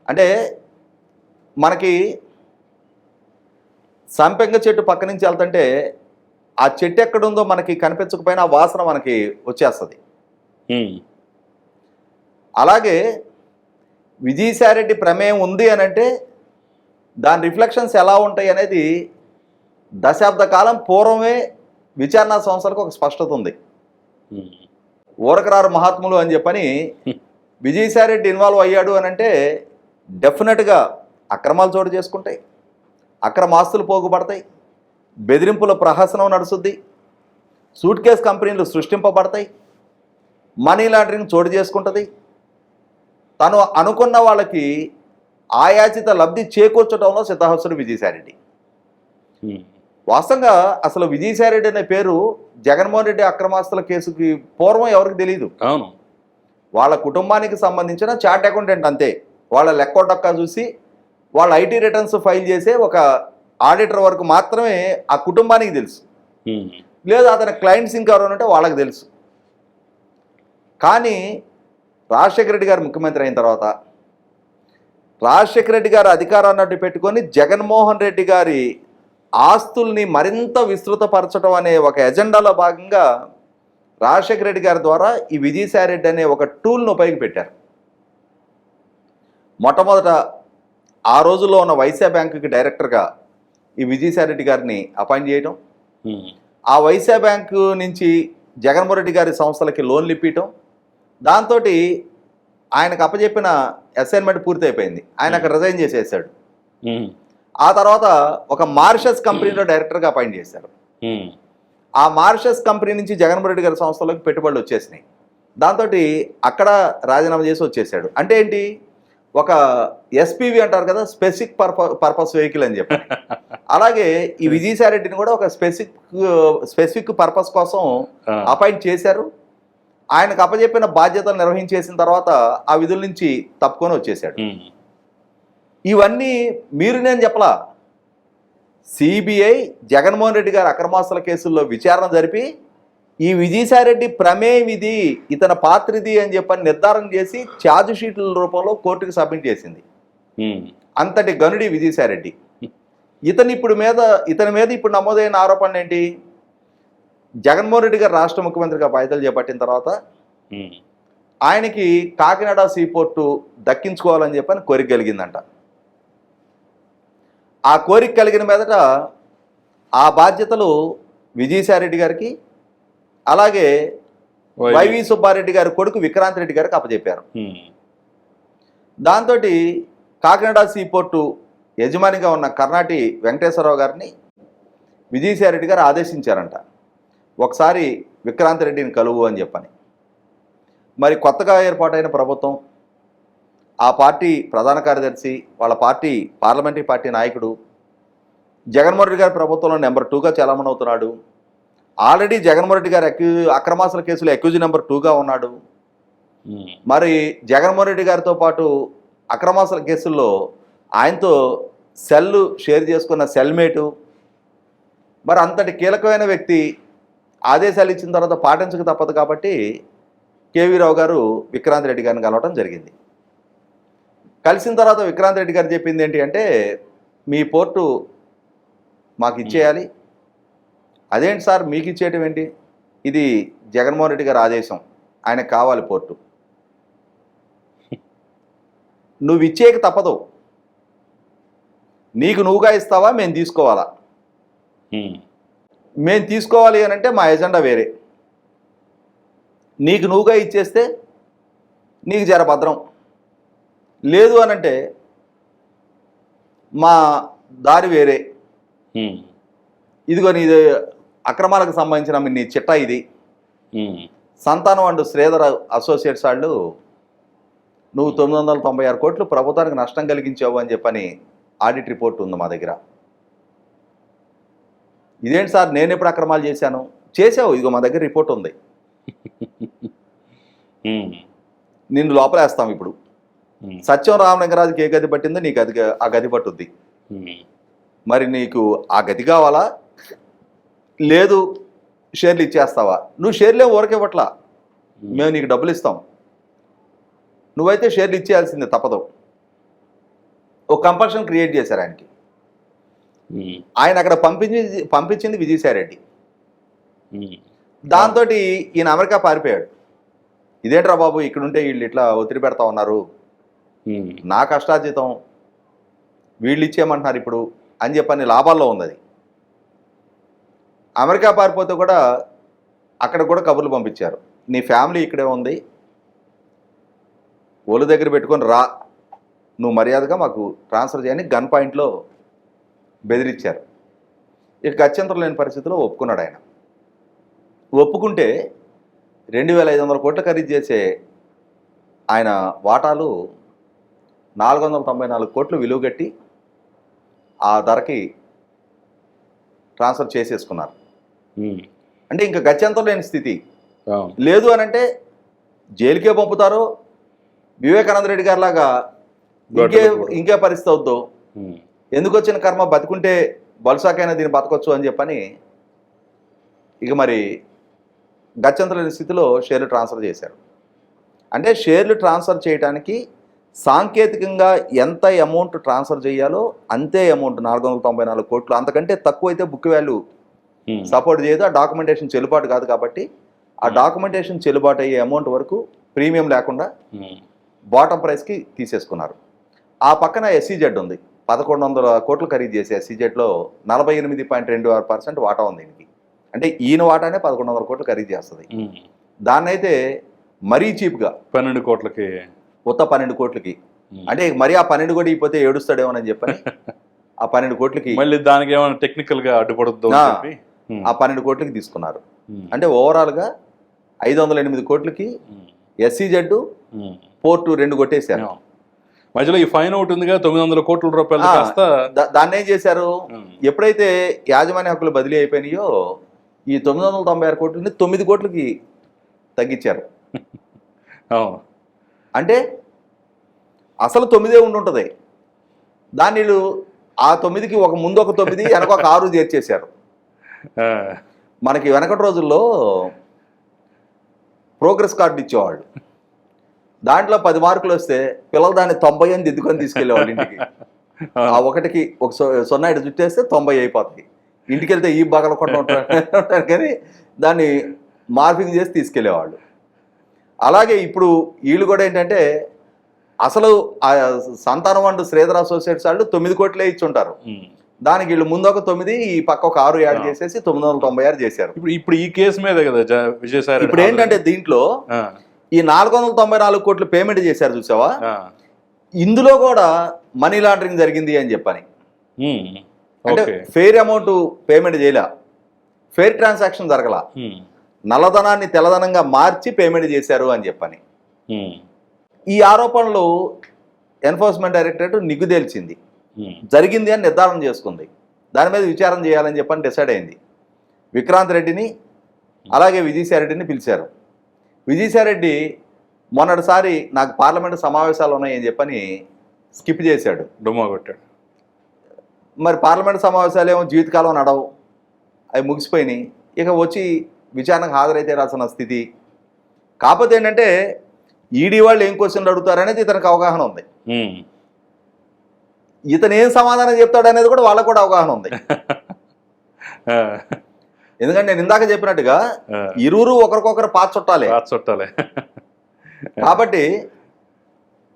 అంటే మనకి సంపెంగ చెట్టు పక్క నుంచి వెళ్తుంటే ఆ చెట్టు ఎక్కడుందో మనకి కనిపించకపోయినా ఆ వాసన మనకి వచ్చేస్తుంది. అలాగే విజయసాయిరెడ్డి ప్రమేయం ఉంది అని అంటే దాని రిఫ్లెక్షన్స్ ఎలా ఉంటాయి అనేది దశాబ్ద కాలం పూర్వమే విచారణా సంస్థలకు ఒక స్పష్టత ఉంది. ఊరకరారు మహాత్ములు అని చెప్పని విజయసాయిరెడ్డి ఇన్వాల్వ్ అయ్యాడు అని అంటే డెఫినెట్గా అక్రమాలు చోటు చేసుకుంటాయి, అక్రమాస్తులు పోగుపడతాయి, బెదిరింపుల ప్రహసనం నడుస్తుంది, సూట్ కేస్ కంపెనీలు సృష్టింపబడతాయి, మనీ లాండరింగ్ చోటు చేసుకుంటుంది, తను అనుకున్న వాళ్ళకి ఆయాచిత లబ్ధి చేకూర్చడంలో సిద్ధహస్తుడు విజయసాయిరెడ్డి. వాస్తవంగా అసలు విజయసాయిరెడ్డి అనే పేరు జగన్మోహన్ రెడ్డి అక్రమాస్తుల కేసుకి పూర్వం ఎవరికి తెలియదు. అవును, వాళ్ళ కుటుంబానికి సంబంధించిన చార్ట్ అకౌంటెంట్ అంతే. వాళ్ళ లెక్కోటక్క చూసి వాళ్ళ ఐటీ రిటర్న్స్ ఫైల్ చేసే ఒక ఆడిటర్ వరకు మాత్రమే ఆ కుటుంబానికి తెలుసు. లేదా అతని క్లయింట్స్ ఇంకెవరు అంటే వాళ్ళకి తెలుసు. కానీ రాజశేఖర రెడ్డి గారు ముఖ్యమంత్రి అయిన తర్వాత రాజశేఖర రెడ్డి గారు అధికారాన్ని అడ్డు పెట్టుకొని జగన్మోహన్ రెడ్డి గారి ఆస్తుల్ని మరింత విస్తృతపరచడం అనే ఒక ఎజెండాలో భాగంగా రాజశేఖర రెడ్డి గారి ద్వారా ఈ విజయసాయి రెడ్డి అనే ఒక టూల్ను ఉపయోగపెట్టారు. మొట్టమొదట ఆ రోజుల్లో ఉన్న వైశ్య బ్యాంకుకి డైరెక్టర్గా ఈ విజయసాయి రెడ్డి గారిని అపాయింట్ చేయడం, ఆ వైశ్య బ్యాంకు నుంచి జగన్మోహన్ రెడ్డి గారి సంస్థలకి లోన్లు ఇప్పించడం, దాంతో ఆయనకు అప్పచెప్పిన అసైన్మెంట్ పూర్తయిపోయింది. ఆయన అక్కడ రిజైన్ చేసేసాడు. ఆ తర్వాత ఒక మారిషస్ కంపెనీలో డైరెక్టర్గా అపాయింట్ చేశారు. ఆ మారిషస్ కంపెనీ నుంచి జగన్మోహన్ రెడ్డి గారి సంస్థలకు పెట్టుబడులు వచ్చేసినాయి. దాంతో అక్కడ రాజీనామా చేసి వచ్చేసాడు. అంటే ఏంటి, ఒక ఎస్పీవి అంటారు కదా, స్పెసిఫిక్ పర్పస్ వెహికల్ అని చెప్పి, అలాగే ఈ విజయసాయి రెడ్డిని కూడా ఒక స్పెసిఫిక్ పర్పస్ కోసం అపాయింట్ చేశారు. ఆయనకు అప్పచెప్పిన బాధ్యతలు నిర్వహించేసిన తర్వాత ఆ విధుల నుంచి తప్పుకొని వచ్చేసాడు. ఇవన్నీ మీరు నేను చెప్పలా, సిబిఐ జగన్మోహన్ రెడ్డి గారి అక్రమాస్తుల కేసుల్లో విచారణ జరిపి ఈ విజయసాయి రెడ్డి ప్రమేయం ఇది, ఇతని పాత్ర ఇది అని చెప్పని నిర్ధారణ చేసి ఛార్జ్ షీట్ల రూపంలో కోర్టుకు సబ్మిట్ చేసింది. అంతటి గనుడి విజయసాయి రెడ్డి. ఇతని మీద ఇప్పుడు నమోదైన ఆరోపణలు ఏంటి, జగన్మోహన్ రెడ్డి గారు రాష్ట్ర ముఖ్యమంత్రిగా బాధ్యతలు చేపట్టిన తర్వాత ఆయనకి కాకినాడ సీపోర్టు దక్కించుకోవాలని చెప్పని కోరిక కలిగిందంట. ఆ కోరిక కలిగిన మీదట ఆ బాధ్యతలు విజయసాయి రెడ్డి గారికి, అలాగే వైవి సుబ్బారెడ్డి గారి కొడుకు విక్రాంత్ రెడ్డి గారికి అప్పచెప్పారు. దాంతో కాకినాడ సీపోర్టు యజమానిగా ఉన్న కర్ణాటి వెంకటేశ్వరరావు గారిని విజయసాయి రెడ్డి గారు ఆదేశించారంట, ఒకసారి విక్రాంత్ రెడ్డిని కలువు అని చెప్పని. మరి కొత్తగా ఏర్పాటైన ప్రభుత్వం, ఆ పార్టీ ప్రధాన కార్యదర్శి, వాళ్ళ పార్టీ పార్లమెంటరీ పార్టీ నాయకుడు జగన్మోహన్ రెడ్డి గారి ప్రభుత్వంలో నెంబర్ 2గా చలామణి అవుతున్నాడు. ఆల్రెడీ జగన్మోహన్ రెడ్డి గారి అక్రమాస్తుల కేసులో అక్యూజ్ నెంబర్ 2గా ఉన్నాడు. మరి జగన్మోహన్ రెడ్డి గారితో పాటు అక్రమాస్తుల కేసుల్లో ఆయనతో సెల్ షేర్ చేసుకున్న సెల్మేటు, మరి అంతటి కీలకమైన వ్యక్తి ఆదేశాలు ఇచ్చిన తర్వాత పాటించక తప్పదు కాబట్టి కేవీ రావు గారు విక్రాంత్ రెడ్డి గారిని కలవడం జరిగింది. కలిసిన తర్వాత విక్రాంత్ రెడ్డి గారు చెప్పింది ఏంటి అంటే, మీ పోర్టు మాకు ఇచ్చేయాలి. అదేంటి సార్ మీకు ఇచ్చేయటం ఏంటి, ఇది జగన్మోహన్ రెడ్డి గారి ఆదేశం, ఆయనకు కావాలి పోర్టు, నువ్వు ఇచ్చేయక తప్పదు, నీకు నువ్వుగా ఇస్తావా మేము తీసుకోవాలా, మేము తీసుకోవాలి అని అంటే మా ఎజెండా వేరే, నీకు నువ్వుగా ఇచ్చేస్తే నీకు జర భద్రం, లేదు అనంటే మా దారి వేరే, ఇదిగో నీ అక్రమాలకు సంబంధించిన నీ చిట్టా ఇది. సంతానం అండ్ శ్రీధర్ అసోసియేట్స్ వాళ్ళు నువ్వు 996 కోట్లు ప్రభుత్వానికి నష్టం కలిగించావు అని చెప్పని ఆడిట్ రిపోర్ట్ ఉంది మా దగ్గర. ఇదేంటి సార్ నేను ఎప్పుడు అక్రమాలు చేశాను, చేసావు, ఇదిగో మా దగ్గర రిపోర్ట్ ఉంది, నిన్ను లోపలేస్తాం. ఇప్పుడు సత్యం రామలింగరాజుకి ఏ గది పట్టిందో నీకు అది ఆ గది పట్టుద్ది. మరి నీకు ఆ గది కావాలా, లేదు షేర్లు ఇచ్చేస్తావా, నువ్వు షేర్లే ఊరకివ్వట్లా, మేము నీకు డబ్బులు ఇస్తాం, నువ్వైతే షేర్లు ఇచ్చేయాల్సిందే తప్పదు. ఒక కంపల్షన్ క్రియేట్ చేశారు ఆయనకి. ఆయన అక్కడ పంపించింది విజయసాయి రెడ్డి. దాంతో ఈయన అమెరికా పారిపోయాడు. ఇదేంట్రా బాబు ఇక్కడ ఉంటే వీళ్ళు ఇట్లా ఒత్తిడి పెడతా ఉన్నారు, నా కష్టార్జితం వీళ్ళు ఇచ్చేయమంటున్నారు ఇప్పుడు అని చెప్పని లాభాల్లో ఉంది అది. అమెరికా పారిపోతే కూడా అక్కడ కూడా కబుర్లు పంపించారు, నీ ఫ్యామిలీ ఇక్కడే ఉంది, ఒళ్ళు దగ్గర పెట్టుకొని రా, నువ్వు మర్యాదగా మాకు ట్రాన్స్ఫర్ చేయని గన్ పాయింట్లో బెదిరించారు. ఇక గత్యంతరం లేని పరిస్థితిలో ఒప్పుకున్నాడు ఆయన. ఒప్పుకుంటే 2500 కోట్లు ఖరీదు చేసే ఆయన వాటాలు 494 కోట్లు విలువ కట్టి ఆ ధరకి ట్రాన్స్ఫర్ చేసేసుకున్నారు. అంటే ఇంకా గత్యంతరం లేని స్థితి. లేదు అని అంటే జైలుకే పంపుతారో, వివేకానంద రెడ్డి గారి లాగా ఇంకే పరిస్థితి అవుద్దో, ఎందుకు వచ్చిన కర్మ బతుకుంటే బలుసాకైనా దీన్ని బతకొచ్చు అని చెప్పని ఇక మరి గత్యంతరం లేని స్థితిలో షేర్లు ట్రాన్స్ఫర్ చేశారు. అంటే షేర్లు ట్రాన్స్ఫర్ చేయడానికి సాంకేతికంగా ఎంత అమౌంట్ ట్రాన్స్ఫర్ చేయాలో అంతే అమౌంట్ 494 కోట్లు, అంతకంటే తక్కువ అయితే బుక్ వాల్యూ సపోర్ట్ చేయదు, ఆ డాక్యుమెంటేషన్ చెల్లుబాటు కాదు. కాబట్టి ఆ డాక్యుమెంటేషన్ చెల్లుబాటు అయ్యే అమౌంట్ వరకు ప్రీమియం లేకుండా బాటమ్ ప్రైస్కి తీసేసుకున్నారు. ఆ పక్కన SEZ ఉంది, 1100 కోట్లు ఖరీదు చేసే SEZలో 48.26% వాటా ఉంది దీనికి. అంటే ఈయన వాటానే 1100 కోట్లు ఖరీదు చేస్తుంది. దాన్నైతే మరీ చీప్గా 12 కోట్లకి, కొత్త 12 కోట్లకి, అంటే మరీ ఆ 12 కోట్లు ఇకపోతే ఏడుస్తాడేమోనని చెప్పని ఆ 12 కోట్లకి మళ్ళీ దానికి ఏమైనా టెక్నికల్గా అడ్డుపడుద్దు ఆ 12 కోట్లకి తీసుకున్నారు. అంటే ఓవరాల్గా 508 కోట్లకి SEZ పోర్టు 2 కొట్టేశారు. మధ్యలో ఈ ఫైన్ ఒకటి ఉందిగా 900 కోట్ల రూపాయలు కాస్త దాన్ని ఏం చేశారు, ఎప్పుడైతే యాజమాన్య హక్కులు బదిలీ అయిపోయినాయో ఈ 996 కోట్లని 9 కోట్లకి తగ్గించారు. అంటే అసలు 9 ఉండుంటుంది, దాన్ని వీళ్ళు ఆ 9కి ఒక ముందు ఒక 9 వెనక ఒక 6 చేర్చేశారు. మనకి వెనకటి రోజుల్లో ప్రోగ్రెస్ కార్డు ఇచ్చేవాళ్ళు, దాంట్లో 10 మార్కులు వస్తే పిల్లలు దాన్ని 90 అని దిద్దుకొని తీసుకెళ్ళేవాళ్ళు ఇంటికి. ఆ ఒకటికి ఒక 0 చుట్టేస్తే 90 అయిపోతాయి. ఇంటికి వెళ్తే ఈ బాగలు కొట్ట ఉంటారు కానీ దాన్ని మార్పింగ్ చేసి తీసుకెళ్ళేవాళ్ళు. అలాగే ఇప్పుడు వీళ్ళు కూడా ఏంటంటే అసలు ఆ సంతానం వండు శ్రీధర్ అసోసియేట్స్ వాళ్ళు 9 కోట్లే ఇచ్చి ఉంటారు, దానికి వీళ్ళు ముందు ఒక 9 ఈ పక్క ఒక 6 యాడ్ చేసేసి 996 చేశారు. ఇప్పుడు ఈ కేసు మీద కదా విజయసాయి ఇప్పుడు ఏంటంటే దీంట్లో ఈ 494 కోట్లు పేమెంట్ చేశారు చూసావా, ఇందులో కూడా మనీ లాండరింగ్ జరిగింది అని చెప్పని. అంటే ఫెయిర్ అమౌంట్ పేమెంట్ చేయలే, ఫెయిర్ ట్రాన్సాక్షన్ జరగల, నల్లధనాన్ని తెల్లధనంగా మార్చి పేమెంట్ చేశారు అని చెప్పని. ఈ ఆరోపణలు ఎన్ఫోర్స్మెంట్ డైరెక్టరేట్ నిగ్గుదేల్చింది, జరిగింది అని నిర్ధారణ చేసుకుంది, దాని మీద విచారణ చేయాలని చెప్పని డిసైడ్ అయింది. విక్రాంత్ రెడ్డిని అలాగే విజయసాయి రెడ్డిని పిలిచారు. విజయసాయి రెడ్డి మొన్నటిసారి నాకు పార్లమెంటు సమావేశాలు ఉన్నాయని చెప్పని స్కిప్ చేశాడు, డుమ్మా కొట్టాడు. మరి పార్లమెంటు సమావేశాలు ఏమో జీవితకాలం నడవు, అవి ముగిసిపోయినాయి, ఇక వచ్చి విచారణకు హాజరైతే రాసిన స్థితి. కాకపోతే ఏంటంటే ఈడీ వాళ్ళు ఏం క్వశ్చన్లు అడుగుతారనేది ఇతనికి అవగాహన ఉంది, ఇతను ఏం సమాధానం చెప్తాడు అనేది కూడా వాళ్ళకు కూడా అవగాహన ఉంది. ఎందుకంటే నేను ఇందాక చెప్పినట్టుగా ఇరువురు ఒకరికొకరు పాత చుట్టాలే. కాబట్టి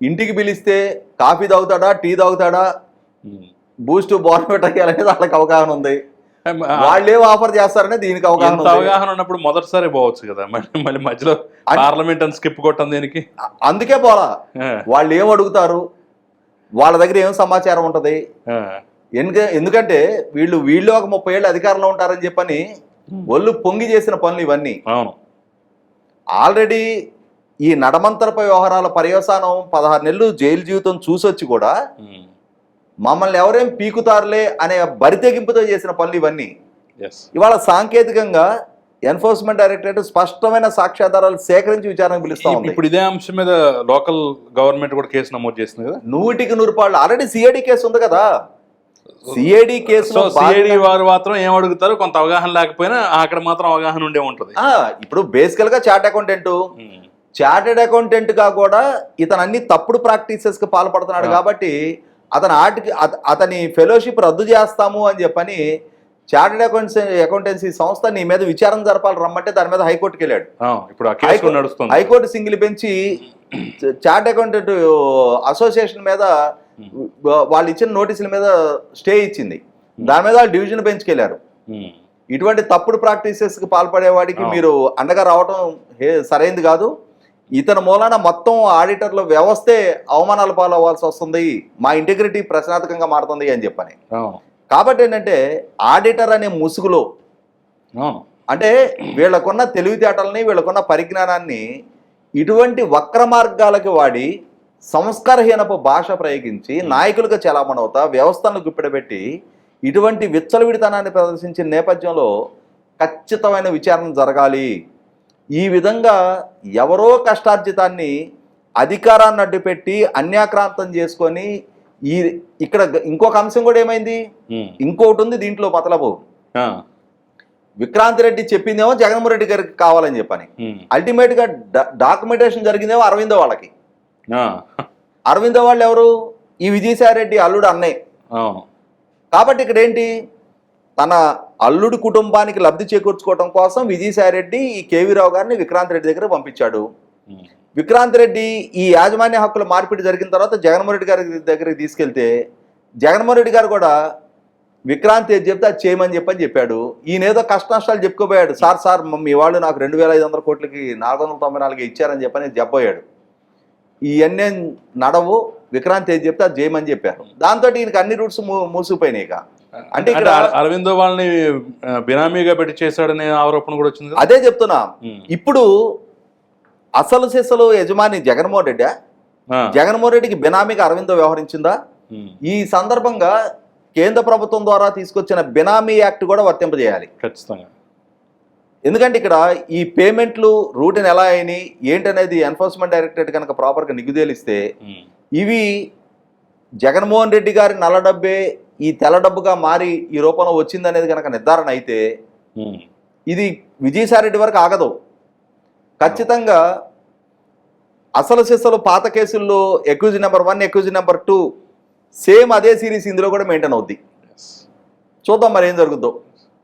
ఇంటికి పిలిస్తే కాఫీ తాగుతాడా, టీ తాగుతాడా, బూస్ట్ బోర్నవిటా అనేది వాళ్ళకి అవగాహన ఉంది. వాళ్ళు ఏం ఆఫర్ చేస్తారనే దీనికి అవగాహన ఉన్నప్పుడు మొదటిసారి పోవచ్చు కదా, మళ్ళీ మధ్యలో పార్లమెంట్ అని స్కిప్ కొట్టం దీనికి. అందుకే పోలా, వాళ్ళు ఏం అడుగుతారు, వాళ్ళ దగ్గర ఏం సమాచారం ఉంటది. ఎందుకంటే వీళ్ళు ఒక 30 ఏళ్ళు అధికారంలో ఉంటారని చెప్పని ఒళ్ళు పొంగి చేసిన పనులు ఇవన్నీ. ఆల్రెడీ ఈ నడమంతరపై వ్యవహారాల పర్యవసానం 16 నెలలు జైలు జీవితం చూసొచ్చి కూడా మమ్మల్ని ఎవరేం పీకుతారులే అనే బరితెగింపుతో చేసిన పనులు ఇవన్నీ. ఇవాళ సాంకేతికంగా ఎన్ఫోర్స్మెంట్ డైరెక్టరేట్ స్పష్టమైన సాక్ష్యాధారాలు సేకరించి విచారణకు పిలుస్తా ఉంది. ఇప్పుడు ఇదే అంశం మీద లోకల్ గవర్నమెంట్ కూడా కేసు నమోదు చేసింది కదా, 100కి 100 పాళ్ళు. ఆల్రెడీ సిఐడి కేసు ఉంది కదా, సిఐడి కేసు సిఐడి వారు మాత్రం ఏం అడుగుతారు, కొంత అవగాహన లేకపోయినా అక్కడ మాత్రం అవగాహన ఉండే ఉంటుంది. ఇప్పుడు బేసికల్ గా చార్టెడ్ అకౌంటెంట్ గా కూడా ఇతను అన్ని తప్పుడు ప్రాక్టీసెస్ కి పాల్పడుతున్నాడు కాబట్టి అతని ఫెలోషిప్ రద్దు చేస్తాము అని చెప్పని చార్టెడ్ అకౌంటెన్సీ సంస్థ నీ మీద విచారణ జరపాలి రమ్మంటే దాని మీద హైకోర్టుకి వెళ్ళాడు. ఇప్పుడు high court single bench chartered accountant association మీద వాళ్ళు ఇచ్చిన నోటీసుల మీద స్టే ఇచ్చింది, దాని మీద వాళ్ళు డివిజన్ బెంచ్కి వెళ్ళారు. ఇటువంటి తప్పుడు ప్రాక్టీసెస్ కి పాల్పడేవాడికి మీరు అండగా రావటం సరైంది కాదు, ఇతని మూలాన మొత్తం ఆడిటర్ల వ్యవస్థే అవమానాల పాలవ్వాల్సి వస్తుంది, మా ఇంటిగ్రిటీ ప్రశ్నార్థకంగా మారుతుంది అని చెప్పని. కాబట్టి ఏంటంటే ఆడిటర్ అనే ముసుగులో అంటే వీళ్ళకున్న తెలివితేటల్ని వీళ్ళకున్న పరిజ్ఞానాన్ని ఇటువంటి వక్ర మార్గాలకి వాడి సంస్కారహీనపు భాష ప్రయోగించి నాయకులుగా చలామణవుతా వ్యవస్థలను గుప్పిడబెట్టి ఇటువంటి విచ్చలవిడితనాన్ని ప్రదర్శించిన నేపథ్యంలో ఖచ్చితమైన విచారణ జరగాలి. ఈ విధంగా ఎవరో కష్టార్జితాన్ని అధికారాన్ని అడ్డుపెట్టి అన్యాక్రాంతం చేసుకొని ఇక్కడ ఇంకొక అంశం కూడా ఏమైంది, ఇంకోటి ఉంది దీంట్లో మతలబు. విక్రాంత్ రెడ్డి చెప్పిందేమో జగన్మోహన్ రెడ్డి గారికి కావాలని చెప్పని, అల్టిమేట్ గా డాక్యుమెంటేషన్ జరిగిందేమో అరవిందో వాళ్ళకి. అరవిందో వాళ్ళు ఎవరు, ఈ విజయసాయి రెడ్డి అల్లుడు అన్నయ్య. కాబట్టి ఇక్కడ ఏంటి, తన అల్లుడి కుటుంబానికి లబ్ధి చేకూర్చుకోవడం కోసం విజయసాయిరెడ్డి ఈ కేవీ రావు గారిని విక్రాంత్ రెడ్డి దగ్గర పంపించాడు. విక్రాంత్ రెడ్డి ఈ యాజమాన్య హక్కుల మార్పిడి జరిగిన తర్వాత జగన్మోహన్ రెడ్డి గారి దగ్గరికి తీసుకెళ్తే జగన్మోహన్ రెడ్డి గారు కూడా విక్రాంత్ ఏది చెప్తే అది చేయమని చెప్పాడు. ఈయన ఏదో కష్ట నష్టాలు చెప్పుకోబోయాడు. సార్ మీ వాళ్ళు నాకు 2,500 కోట్లకి 494 ఇచ్చారని చెప్పబోయాడు. ఇవన్నీ నడవు, విక్రాంత్ ఏది చెప్తే అది చేయమని చెప్పారు. దాంతో ఈయనకి అన్ని రూట్స్ మూసిపోయినాయి. అంటే ఇక్కడ అరవిందో వాళ్ళని బినామీగా పెట్టి చేశాడనే ఆరోపణ కూడా వచ్చింది. అదే చెప్తున్నా. ఇప్పుడు అసలు సిసలు యజమాని జగన్మోహన్ రెడ్డి, జగన్మోహన్ రెడ్డికి బినామీగా అరవిందో వ్యవహరించిందా? ఈ సందర్భంగా కేంద్ర ప్రభుత్వం ద్వారా తీసుకొచ్చిన బినామీ యాక్ట్ కూడా వర్తింపజేయాలి ఖచ్చితంగా. ఎందుకంటే ఇక్కడ ఈ పేమెంట్లు రూట్ని ఎలా అయినాయి ఏంటనేది ఎన్ఫోర్స్మెంట్ డైరెక్టరేట్ కనుక ప్రాపర్గా నిగుదేలిస్తే ఇవి జగన్మోహన్ రెడ్డి గారి నల్ల డబ్బే ఈ తెల్ల డబ్బుగా మారి ఈ రూపంలో వచ్చిందనేది కనుక నిర్ధారణ అయితే ఇది విజయసాయిరెడ్డి వరకు ఆగదు. ఖచ్చితంగా అసలు సిసలు పాత కేసుల్లో excuse number 1, excuse number 2 same అదే సిరీస్ ఇందులో కూడా మెయింటైన్ అవుద్ది. చూద్దాం మరి ఏం జరుగుద్దో.